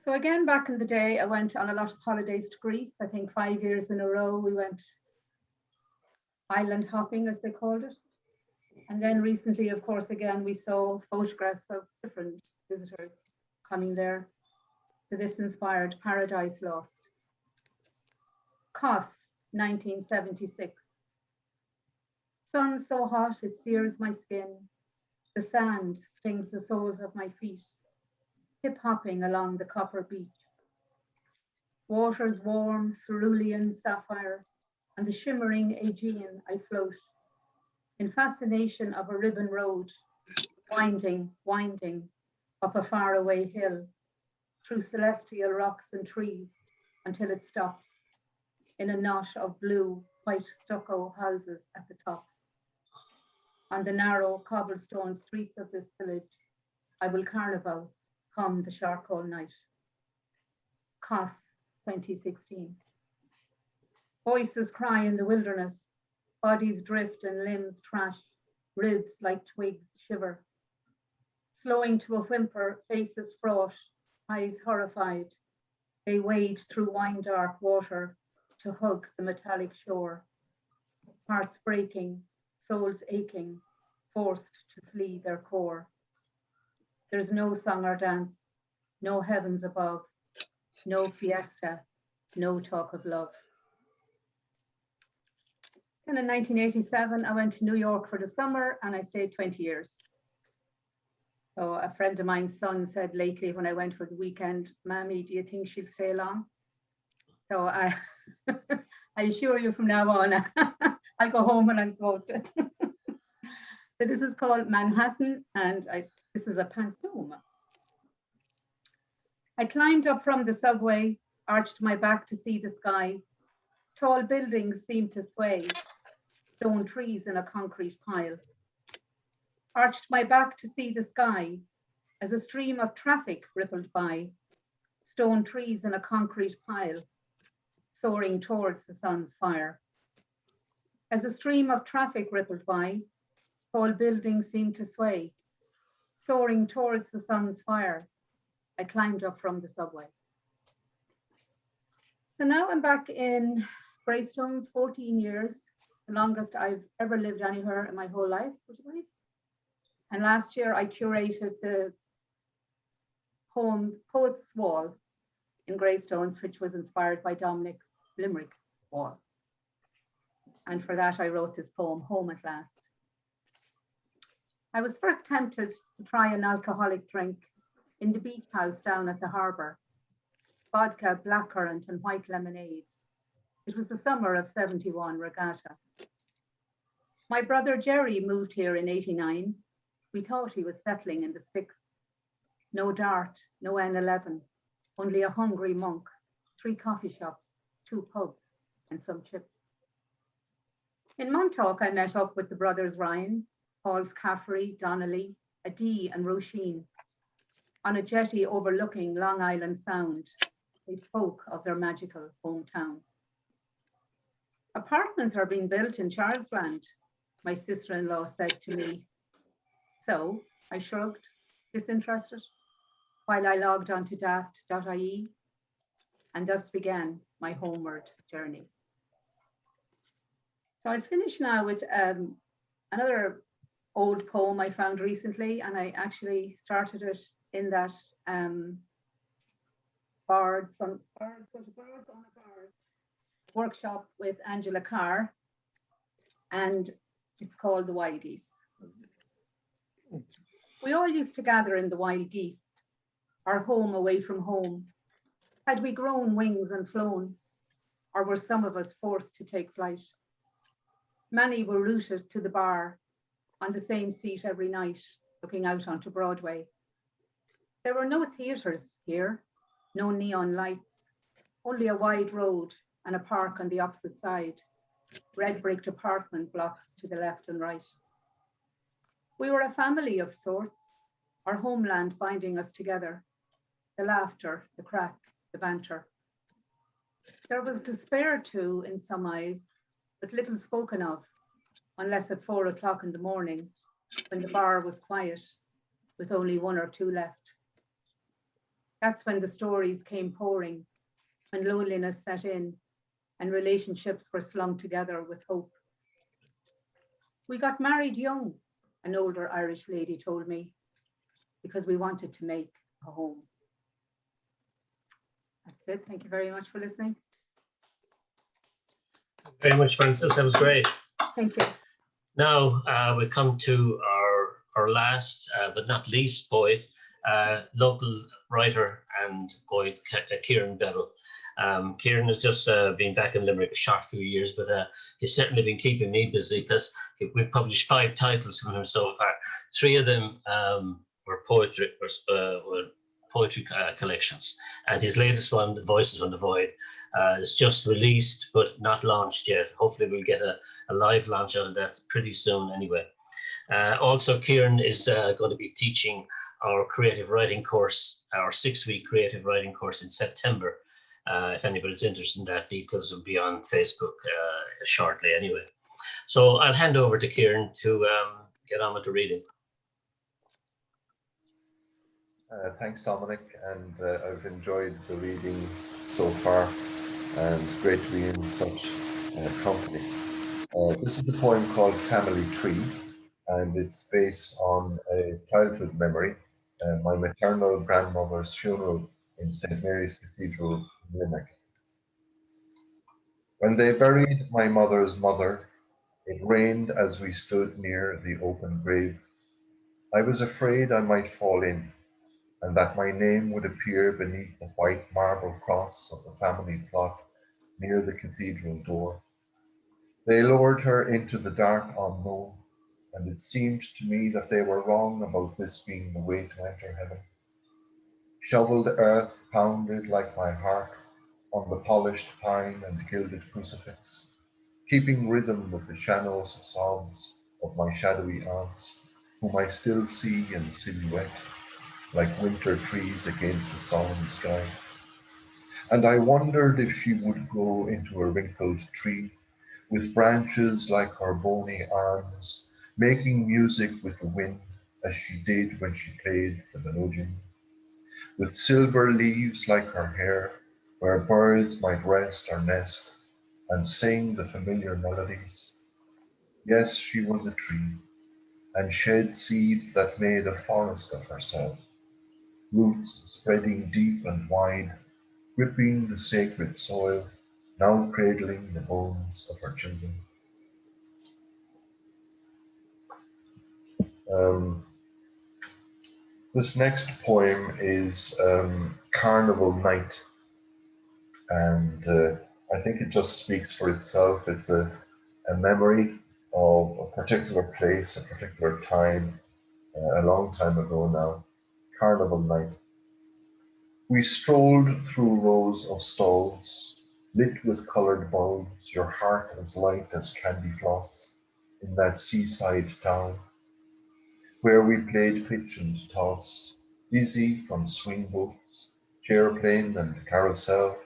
So again, back in the day, I went on a lot of holidays to Greece. I think 5 years in a row, we went island hopping, as they called it. And then recently, of course, again, we saw photographs of different visitors coming there. So this inspired Paradise Lost. Kos, 1976. Sun so hot it sears my skin. The sand stings the soles of my feet. Hip-hopping along the copper beach. Waters warm, cerulean sapphire, and the shimmering Aegean I float. In fascination of a ribbon road, winding up a faraway hill, through celestial rocks and trees, until it stops in a knot of blue, white stucco houses at the top. On the narrow cobblestone streets of this village, I will carnival come the charcoal night. Kos, 2016. Voices cry in the wilderness, bodies drift and limbs trash, ribs like twigs shiver. Slowing to a whimper, faces fraught, eyes horrified, they wade through wine-dark water to hug the metallic shore. Hearts breaking, souls aching, forced to flee their core. There's no song or dance, no heavens above, no fiesta, no talk of love. Then in 1987, I went to New York for the summer and I stayed 20 years. So a friend of mine's son said lately when I went for the weekend, "Mammy, do you think she'll stay long?" So I assure you from now on, I'll go home when I'm supposed to. So this is called Manhattan, and this is a pantomime. I climbed up from the subway, arched my back to see the sky. Tall buildings seemed to sway, stone trees in a concrete pile. Arched my back to see the sky as a stream of traffic rippled by, stone trees in a concrete pile, soaring towards the sun's fire. As a stream of traffic rippled by, tall buildings seemed to sway, soaring towards the sun's fire. I climbed up from the subway. So now I'm back in Greystones, 14 years, the longest I've ever lived anywhere in my whole life, would you believe? And last year I curated the poem Poet's Wall in Greystones, which was inspired by Dominic's Limerick Wall. And for that I wrote this poem, Home at Last. I was first tempted to try an alcoholic drink in the beach house down at the harbour. Vodka, blackcurrant and white lemonade. It was the summer of 71 regatta. My brother Jerry moved here in 89. We thought he was settling in the sticks. No dart, no N11, only a hungry monk, 3 coffee shops, 2 pubs, and some chips. In Montauk, I met up with the brothers Ryan, Paul's Caffrey, Donnelly, Adi and Roisin. On a jetty overlooking Long Island Sound, they spoke of their magical hometown. Apartments are being built in Charlesland, my sister-in-law said to me. So I shrugged, disinterested, while I logged onto daft.ie, and thus began my homeward journey. So I'll finish now with another old poem I found recently, and I actually started it in that Bards on a Bard workshop with Angela Carr, and it's called The Wild Geese. We all used to gather in the Wild Geese, our home away from home. Had we grown wings and flown, or were some of us forced to take flight? Many were rooted to the bar, on the same seat every night, looking out onto Broadway. There were no theatres here, no neon lights, only a wide road and a park on the opposite side, red bricked apartment blocks to the left and right. We were a family of sorts, our homeland binding us together, the laughter, the crack, the banter. There was despair too in some eyes, but little spoken of, unless at 4 o'clock in the morning, when the bar was quiet, with only 1 or 2 left. That's when the stories came pouring, when loneliness set in, and relationships were slung together with hope. We got married young, an older Irish lady told me, because we wanted to make a home. That's it. Thank you very much for listening. Very much, Frances. That was great. Thank you. Now we come to our last but not least poet, local writer and poet Kieran Bevel. Kieran has just been back in Limerick a short few years, but he's certainly been keeping me busy because we've published 5 titles from him so far. 3 of them were poetry collections, and his latest one, The Voices from the Void, is just released but not launched yet. Hopefully we'll get a live launch out of that pretty soon anyway. Also, Kieran is going to be teaching our creative writing course, our 6-week creative writing course in September. If anybody's interested in that, details will be on Facebook shortly anyway. So I'll hand over to Kieran to get on with the reading. Thanks, Dominic, and I've enjoyed the readings so far, and great to be in such company. This is a poem called Family Tree, and it's based on a childhood memory, my maternal grandmother's funeral in St. Mary's Cathedral in Limerick. When they buried my mother's mother, it rained as we stood near the open grave. I was afraid I might fall in, and that my name would appear beneath the white marble cross of the family plot near the cathedral door. They lowered her into the dark unknown, and it seemed to me that they were wrong about this being the way to enter heaven. Shoveled earth pounded like my heart on the polished pine and gilded crucifix, keeping rhythm with the Shannon's sobs of my shadowy aunts, whom I still see in silhouette, like winter trees against the solemn sky. And I wondered if she would grow into a wrinkled tree, with branches like her bony arms, making music with the wind, as she did when she played the melodeon, with silver leaves like her hair, where birds might rest or nest, and sing the familiar melodies. Yes, she was a tree, and shed seeds that made a forest of herself, roots spreading deep and wide, gripping the sacred soil, now cradling the bones of her children. This next poem is Carnival Night, and I think it just speaks for itself. It's a memory of a particular place, a particular time, a long time ago now, carnival night. We strolled through rows of stalls, lit with coloured bulbs, your heart as light as candy floss, in that seaside town, where we played pitch and toss, dizzy from swing boats, chairplane and carousel,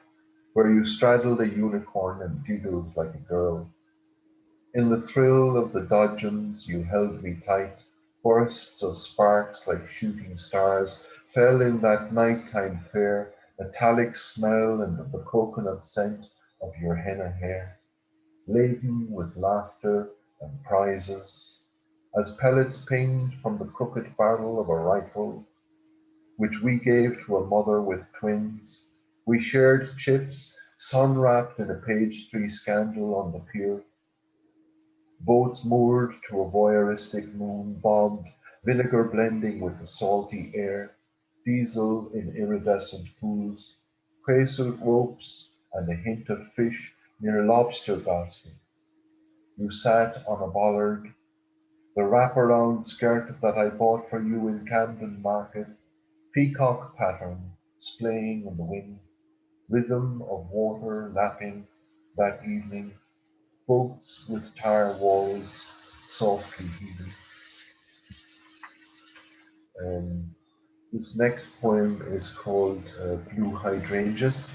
where you straddled a unicorn and giggled like a girl. In the thrill of the dodgems, you held me tight. Bursts of sparks like shooting stars fell in that nighttime fair, metallic smell and the coconut scent of your henna hair, laden with laughter and prizes, as pellets pinged from the crooked barrel of a rifle, which we gave to a mother with twins. We shared chips, sun wrapped in a page 3 scandal on the pier. Boats moored to a voyeuristic moon bobbed, vinegar blending with the salty air, diesel in iridescent pools, creosote ropes and a hint of fish near lobster baskets. You sat on a bollard, the wraparound skirt that I bought for you in Camden Market, peacock pattern splaying in the wind, rhythm of water lapping that evening, boats with tire walls softly heaving. This next poem is called Blue Hydrangeas.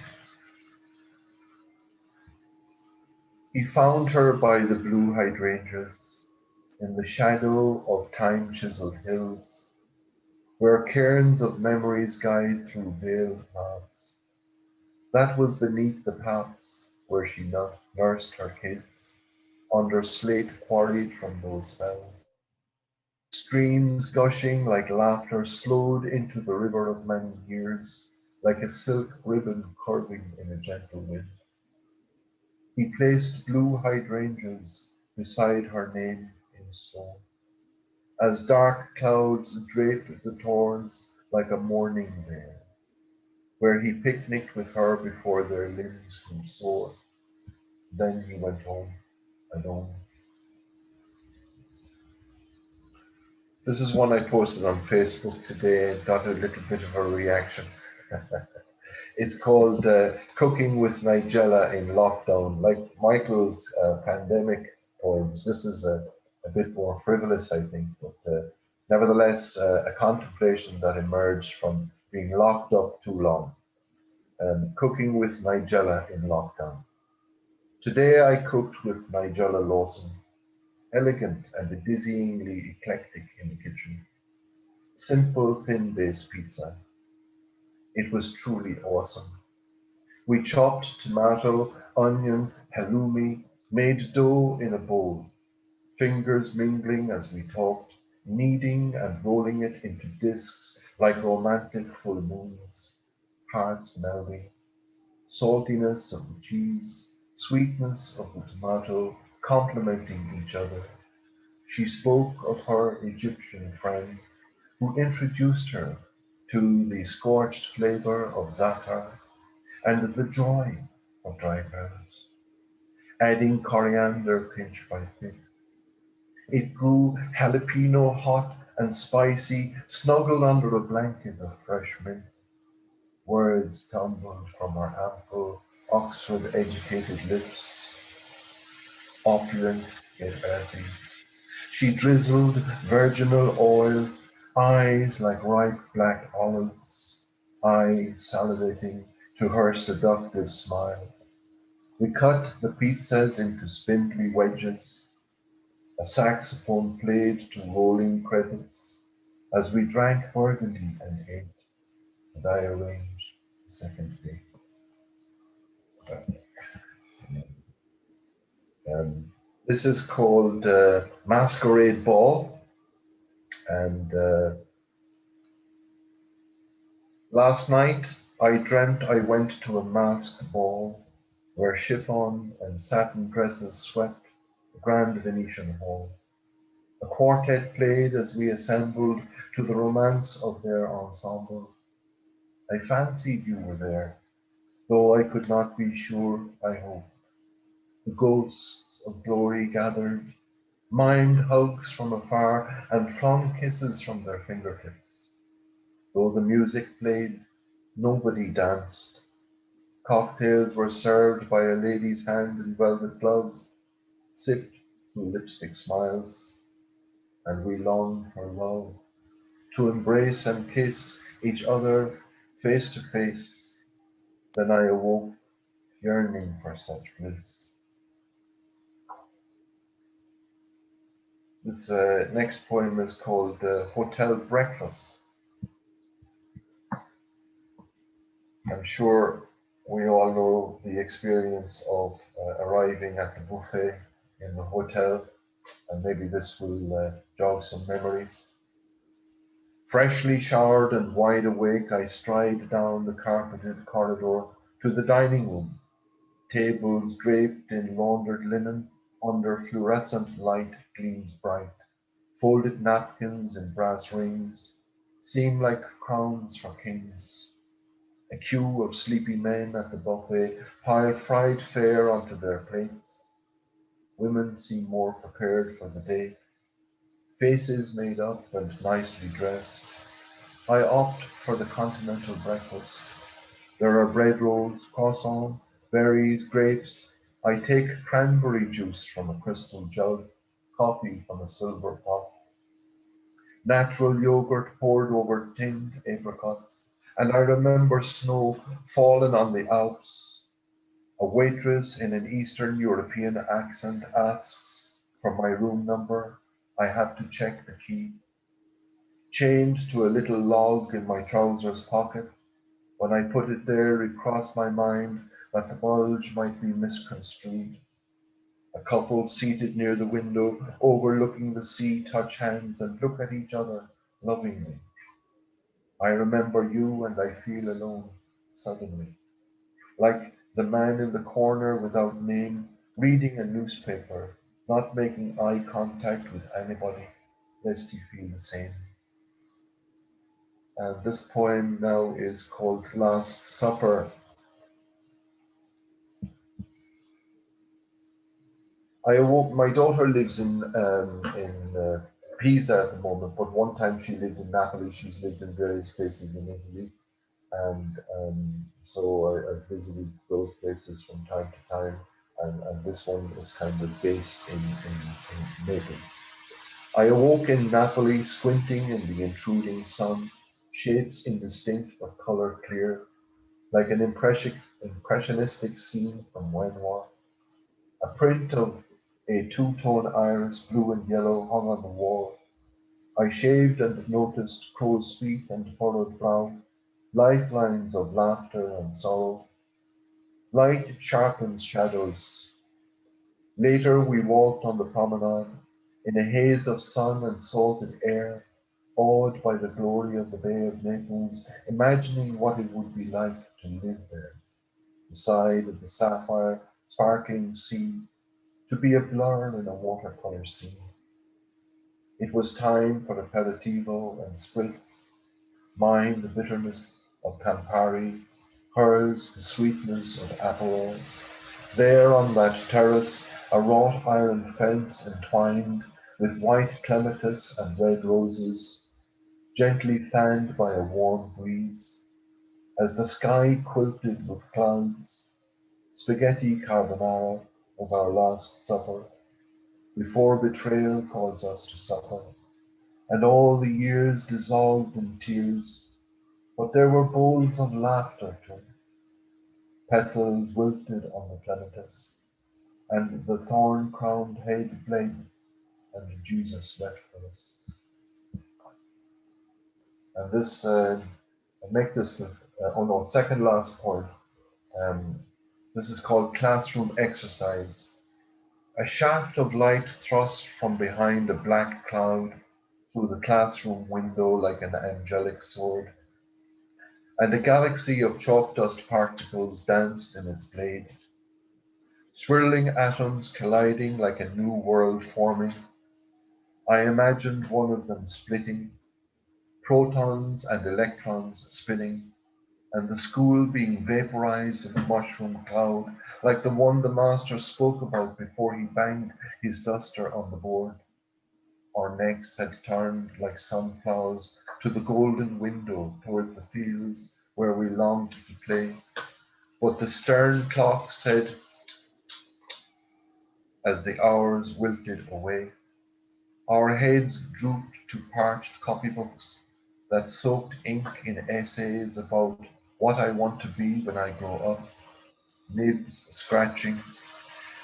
He found her by the blue hydrangeas in the shadow of time-chiseled hills, where cairns of memories guide through veiled paths. That was beneath the paths where she nursed her kids, under slate quarried from those fells. Streams gushing like laughter slowed into the river of many years, like a silk ribbon curving in a gentle wind. He placed blue hydrangeas beside her name in stone, as dark clouds draped the torrents like a mourning veil, where he picnicked with her before their limbs grew sore. Then he went home alone. This is one I posted on Facebook today and got a little bit of a reaction. It's called Cooking with Nigella in Lockdown. Like Michael's pandemic poems, this is a bit more frivolous, I think, but nevertheless, a contemplation that emerged from being locked up too long. Cooking with Nigella in Lockdown. Today I cooked with Nigella Lawson, elegant and dizzyingly eclectic in the kitchen. Simple thin base pizza. It was truly awesome. We chopped tomato, onion, halloumi, made dough in a bowl, fingers mingling as we talked, kneading and rolling it into discs like romantic full moons, hearts melding, saltiness of the cheese, sweetness of the tomato complementing each other. She spoke of her Egyptian friend who introduced her to the scorched flavor of za'atar and the joy of dry herbs, adding coriander pinch by pinch. It grew jalapeno hot and spicy, snuggled under a blanket of fresh mint. Words tumbled from her ample, Oxford-educated lips, opulent yet earthy. She drizzled virginal oil, eyes like ripe black olives, I salivating to her seductive smile. We cut the pizzas into spindly wedges. A saxophone played to rolling credits as we drank burgundy and ate, and I arranged the second day. This is called Masquerade Ball, and last night I dreamt I went to a masked ball where chiffon and satin dresses swept the grand Venetian hall. A quartet played as we assembled to the romance of their ensemble. I fancied you were there, though I could not be sure, I hoped. The ghosts of glory gathered, Mind hugs from afar and fond kisses from their fingertips. Though the music played, nobody danced. Cocktails were served by a lady's hand in velvet gloves, sipped through lipstick smiles, and we longed for love, to embrace and kiss each other face to face. Then I awoke, yearning for such bliss. This next poem is called Hotel Breakfast. I'm sure we all know the experience of arriving at the buffet in the hotel, and maybe this will jog some memories. Freshly showered and wide awake, I stride down the carpeted corridor to the dining room. Tables draped in laundered linen, under fluorescent light gleams bright. Folded napkins in brass rings seem like crowns for kings. A queue of sleepy men at the buffet pile fried fare onto their plates. Women seem more prepared for the day, faces made up and nicely dressed. I opt for the continental breakfast. There are bread rolls, croissants, berries, grapes. I take cranberry juice from a crystal jug, coffee from a silver pot, natural yogurt poured over tinned apricots, and I remember snow fallen on the Alps. A waitress in an Eastern European accent asks for my room number. I have to check the key. Chained to a little log in my trousers pocket, when I put it there, it crossed my mind that the bulge might be misconstrued. A couple seated near the window, overlooking the sea, touch hands and look at each other lovingly. I remember you and I feel alone suddenly, like the man in the corner without name, reading a newspaper, not making eye contact with anybody, lest he feel the same. And this poem now is called Last Supper. I awoke. My daughter lives in Pisa at the moment, but one time she lived in Napoli. She's lived in various places in Italy, and so I visited those places from time to time. And this one is kind of based in Naples. I awoke in Napoli, squinting in the intruding sun, shapes indistinct but color clear, like an impressionistic scene from Renoir. A print of a two-tone iris, blue and yellow, hung on the wall. I shaved and noticed crow's feet and furrowed brow, lifelines of laughter and sorrow. Light sharpens shadows. Later we walked on the promenade, in a haze of sun and salted air, awed by the glory of the Bay of Naples, imagining what it would be like to live there, beside the sapphire, sparkling sea, to be a blur in a watercolor scene. It was time for aperitivo and spritz, mine the bitterness of Campari, hers the sweetness of Aperol. There on that terrace, a wrought iron fence entwined with white clematis and red roses, gently fanned by a warm breeze, as the sky quilted with clouds. Spaghetti carbonara was our last supper, before betrayal caused us to suffer, and all the years dissolved in tears. But there were bowls of laughter too, petals wilted on the clematis, and the thorn-crowned head bled, and Jesus wept for us. And this, I make this with, oh no, second last point. Um, this is called Classroom Exercise. A shaft of light thrust from behind a black cloud through the classroom window like an angelic sword, and a galaxy of chalk dust particles danced in its blade. Swirling atoms colliding like a new world forming, I imagined one of them splitting, protons and electrons spinning, and the school being vaporized in a mushroom cloud, like the one the master spoke about before he banged his duster on the board. Our necks had turned like sunflowers to the golden window towards the fields where we longed to play. But the stern clock said, as the hours wilted away, our heads drooped to parched copybooks that soaked ink in essays about what I want to be when I grow up, nibs scratching.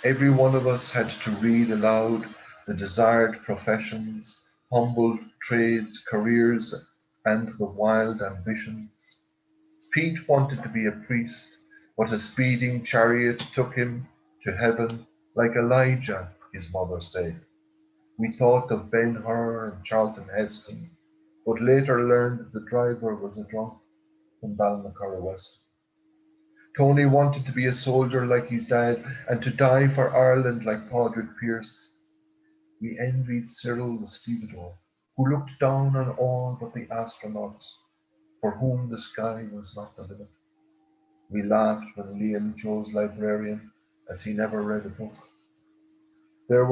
Every one of us had to read aloud the desired professions, humble trades, careers, and the wild ambitions. Pete wanted to be a priest, but a speeding chariot took him to heaven like Elijah, his mother said. We thought of Ben-Hur and Charlton Heston, but later learned the driver was a drunk from Balnacarra West. Tony wanted to be a soldier like his dad and to die for Ireland like Padraig Pearse. We envied Cyril the stevedore, who looked down on all but the astronauts, for whom the sky was not the limit. We laughed when Liam chose librarian, as he never read a book. There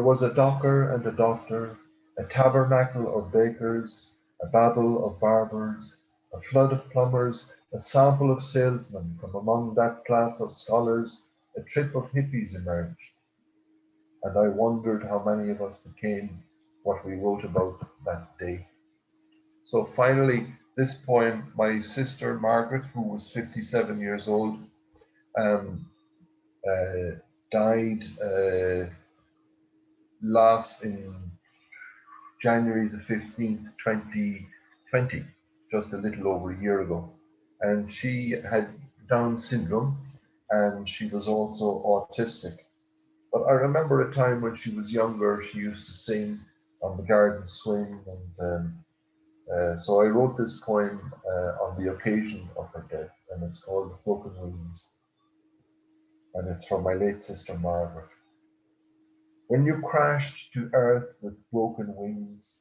was a docker and a doctor, a tabernacle of bakers, a babel of barbers, a flood of plumbers, a sample of salesmen. From among that class of scholars, a trip of hippies emerged. And I wondered how many of us became what we wrote about that day. So finally, this poem, my sister Margaret, who was 57 years old, died last in January the 15th, 2020, just a little over a year ago. And she had Down syndrome and she was also autistic. But I remember a time when she was younger, she used to sing on the garden swing. And so I wrote this poem on the occasion of her death, and it's called Broken Wings. And it's from my late sister Margaret. When you crashed to earth with broken wings,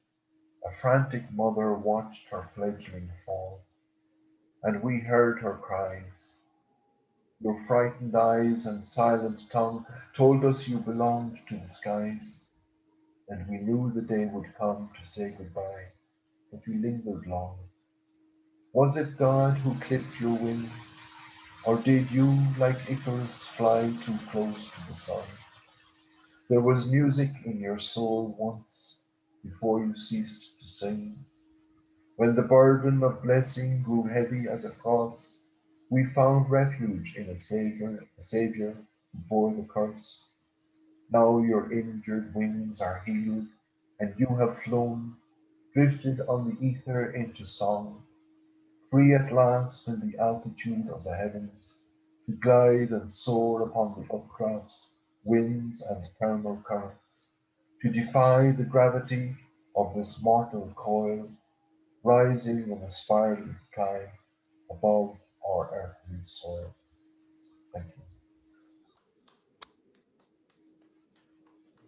a frantic mother watched her fledgling fall, and we heard her cries. Your frightened eyes and silent tongue told us you belonged to the skies, and we knew the day would come to say goodbye, but you lingered long. Was it God who clipped your wings, or did you, like Icarus, fly too close to the sun? There was music in your soul once, before you ceased to sing. When the burden of blessing grew heavy as a cross, we found refuge in a Savior who bore the curse. Now your injured wings are healed, and you have flown, drifted on the ether into song, free at last in the altitude of the heavens, to glide and soar upon the updrafts, winds, and thermal currents, to defy the gravity of this mortal coil, rising in a spiraling climb above our earthly soil. Thank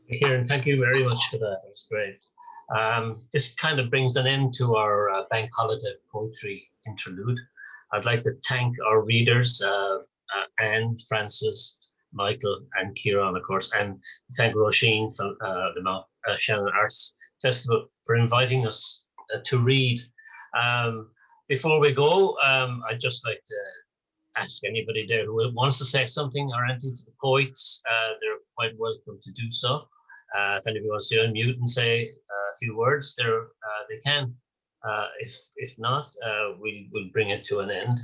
you. Kieran, thank you very much for that. That's great. This kind of brings an end to our bank holiday poetry interlude. I'd like to thank our readers, Anne, Francis, Michael, and Kieran, of course, and thank Roisin from the Mountshannon Arts Festival for inviting us to read. Before we go, I'd just like to ask anybody there who wants to say something or anything to the poets, they're quite welcome to do so. If anybody wants to unmute and say a few words, they can. If not, we'll bring it to an end.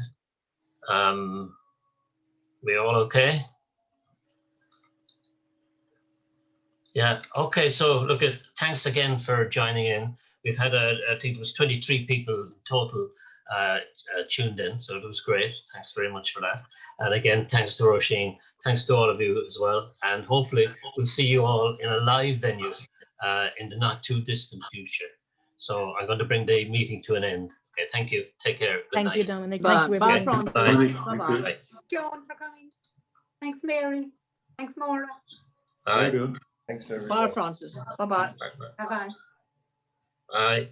We all okay? Yeah, okay, so look, thanks again for joining in. We've had, I think it was 23 people total tuned in, so it was great. Thanks very much for that. And again, thanks to Roisin, thanks to all of you as well. And hopefully we'll see you all in a live venue in the not too distant future. So I'm going to bring the meeting to an end. Okay, thank you. Take care. Good night. Thank you, Dominic. Bye. Thank you, Bye, everyone. Francis. Bye. Bye-bye. Bye. Joan for coming. Thanks, Mary. Thanks, Maura. Bye. Thanks, Bye, everybody. Francis. Bye-bye. Bye-bye. Bye.